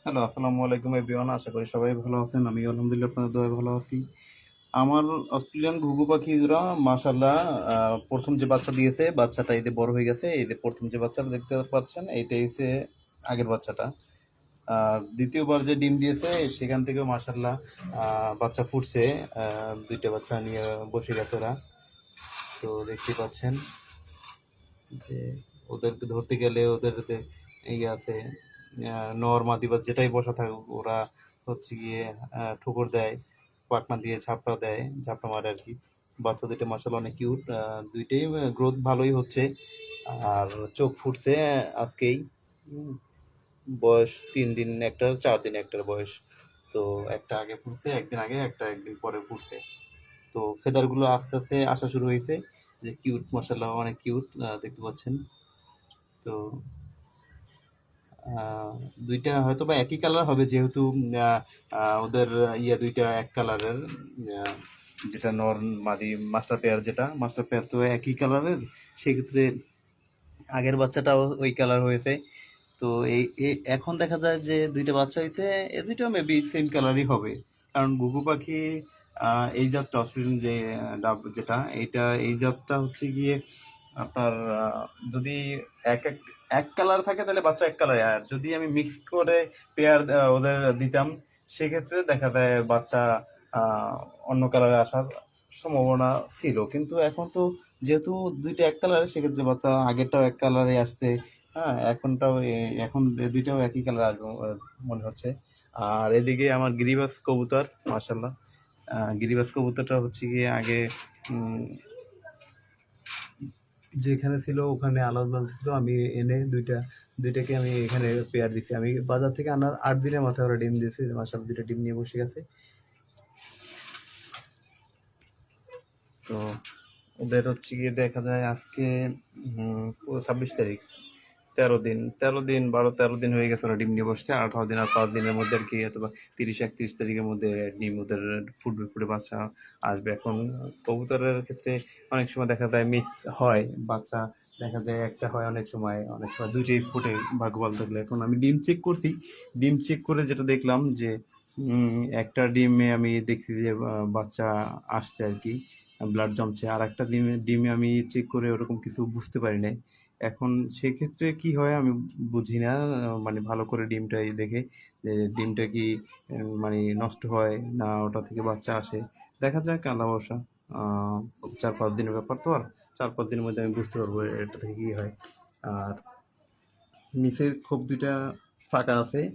Hello, আসসালামু আলাইকুম everyone. আশা করি সবাই ভালো আছেন। আমি আলহামদুলিল্লাহ আপনাদের দোয়ায় ভালো আছি। আমার অস্ট্রেলিয়ান ঘুঘু পাখি জোড়া মাশাআল্লাহ ১ম যে বাচ্চা দিয়েছে, বাচ্চাটা এই যে বড় হয়ে গেছে। এই যে ১ম যে বাচ্চাটা দেখতে পাচ্ছেন, এইটাই হচ্ছে আগের বাচ্চাটা। আর ২য় বার যে ডিম দিয়েছে, সেখান থেকেও মাশাআল্লাহ বাচ্চা ফুটছে। ২ টা বাচ্চা নিয়ে বসে গেছে ওরা। তো দেখতেই পাচ্ছেন যে ওদেরকে ধরতে গেলে ওদেরতে ইয়ে আছে, নর মাদি বা যেটাই বসা থাকুক ওরা হচ্ছে গিয়ে ঠোকর দেয়, পাখনা দিয়ে ঝাপটা দেয়, ঝাপটা মারে আর কি। বাচ্চা দুটো মাসাল্লাহ অনেক কিউট, দুইটাই গ্রোথ ভালোই হচ্ছে। আর চোখ ফুটছে আজকেই। হুম, বয়স ৩ দিন একটার, ৪ দিন একটার বয়স। তো একটা আগে ফুটছে, একদিন আগে, একটা একদিন পরে ফুটছে। তো ফেদারগুলো আস্তে আস্তে আসা শুরু হয়েছে। যে কিউট, মাসাল্লাহ অনেক কিউট দেখতে পাচ্ছেন। তো আহ, দুইটা হয়তো বা একই কালার হবে, যেহেতু আহ, ওদের দুইটা এক কালারের। আহ, যেটা নর মাদি মাস্টার পেয়ার, যেটা মাস্টার পেয়ার তো একই কালারের, সেক্ষেত্রে আগের বাচ্চাটাও ওই কালার হয়েছে। তো এখন দেখা যায় যে দুইটা বাচ্চা হয়েছে, এ দুইটা মেবি সেম কালারই হবে। কারণ ঘুঘু পাখি এই জাতটা অস্ট্রেলিয়ান যে ডাব যেটা, এই জাতটা হচ্ছে গিয়ে আপনার যদি এক এক এক কালার থাকে তাহলে বাচ্চা এক কালার, আর যদি আমি মিক্স করে পেয়ার ওদের দিতাম, সেক্ষেত্রে দেখা যায় বাচ্চা আহ, অন্য কালারে আসার সম্ভাবনা ছিল। কিন্তু এখন তো যেহেতু দুইটা এক কালারে, সেক্ষেত্রে বাচ্চা আগেরটাও এক কালারে আসছে। হ্যাঁ, এখন দুইটাও একই কালার আসবে মনে হচ্ছে। আর এদিকে আমার গিরিবাজ কবুতর মাশাল্লাহ, গিরিবাজ কবুতরটা হচ্ছে গিয়ে আগে উম, যেখানে ছিল ওখানে আলাদা ছিল। আমি এনে দুইটাকে আমি এখানে পেয়ার দিচ্ছি। আমি বাজার থেকে আনার ৮ দিনের মাথায় ওরা ডিম দিয়েছে, মাশাল্লাহ দুইটা ডিম নিয়ে বসে গেছে। তো ওদের হচ্ছে গিয়ে দেখা যায় আজকে ২৬ তারিখ, ১৩ দিন, ১৩ দিন, ১২-১৩ দিন হয়ে গেছে ওরা ডিম নিয়ে বসছে। ১৮ দিন আর ৫ দিনের মধ্যে আর কি, অথবা ৩০-৩১ তারিখের মধ্যে ডিম ওদের ফুটবে, ফুটে বাচ্চা আসবে। এখন কবুতরের ক্ষেত্রে অনেক সময় দেখা যায় মিস হয় বাচ্চা, দেখা যায় একটা হয়, অনেক সময় দুইটাই ফুটে, ভাগ্য ভালো থাকলে। এখন আমি ডিম চেক করছি, ডিম চেক করে যেটা দেখলাম যে একটা ডিমে আমি দেখছি যে বাচ্চা আসছে আর কি, ব্লাড জমছে। আর একটা ডিমে আমি চেক করে ওরকম কিছু বুঝতে পারি নাই। এখন সেক্ষেত্রে কি হয় আমি বুঝি না, মানে ভালো করে ডিমটাই দেখে যে ডিমটা কি মানে নষ্ট হয় না ওটা থেকে বাচ্চা আসে। দেখা যাক, আল্লাহ ভরসা। ৪-৫ দিনের ব্যাপার তো, আর ৪-৫ দিনের মধ্যে আমি বুঝতে পারবো এটা থেকে কি হয়। আর নিচের খোপ দুইটা ফাঁকা আছে,